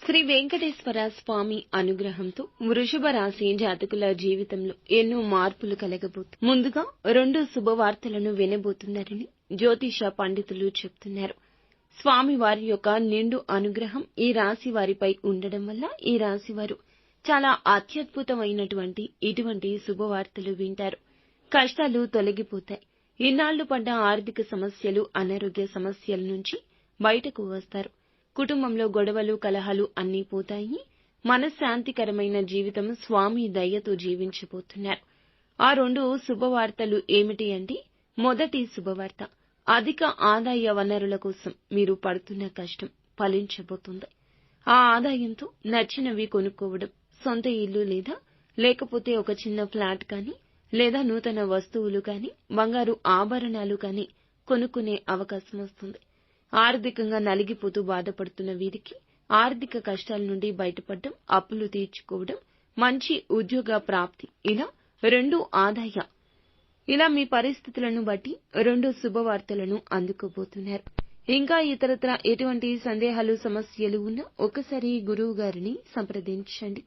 శ్రీ వెంకటేశ్వర స్వామి అనుగ్రహంతో వృషభ రాశి జాతకుల జీవితంలో ఎన్నో మార్పులు కలగబోతున్నాయి. ముందుగా 2 శుభవార్తలను వినబోతున్నారని జ్యోతిష పండితులు చెప్తున్నారు. స్వామి వారి యొక్క నిండు అనుగ్రహం ఈ రాశి వారిపై ఉండడం వల్ల ఈ రాశి వారు చాలా అత్యద్భుతమైనటువంటి ఇటువంటి శుభవార్తలు వింటారు. కష్టాలు తొలగిపోతాయి. ఇన్నాళ్లు పడ్డ ఆర్థిక సమస్యలు, అనారోగ్య సమస్యల నుంచి బయటకు వస్తారు. కుటుంబంలో గొడవలు, కలహాలు అన్నీ పోతాయి. మనశ్శాంతికరమైన జీవితం స్వామి దయతో జీవించబోతున్నారు. ఆ 2 శుభవార్తలు ఏమిటి అంటే, మొదటి శుభవార్త, అధిక ఆదాయ వనరుల కోసం మీరు పడుతున్న కష్టం ఫలించబోతుంది. ఆ ఆదాయంతో నచ్చినవి కొనుక్కోవడం, సొంత ఇల్లు లేకపోతే ఒక చిన్న ఫ్లాట్ కానీ, లేదా నూతన వస్తువులు కానీ, బంగారు ఆభరణాలు కానీ కొనుక్కునే అవకాశం వస్తుంది. ఆర్థికంగా నలిగిపోతూ బాధపడుతున్న వీరికి ఆర్థిక కష్టాల నుండి బయటపడడం, అప్పులు తీర్చుకోవడం, మంచి ఉద్యోగ ప్రాప్తి, ఇలా 2 ఆదాయ, ఇలా మీ పరిస్థితులను బట్టి 2 శుభవార్తలను అందుకోబోతున్నారు. ఇంకా ఇతరత్రా ఎటువంటి సందేహాలు, సమస్యలు ఉన్నా ఒకసారి గురువు గారిని సంప్రదించండి.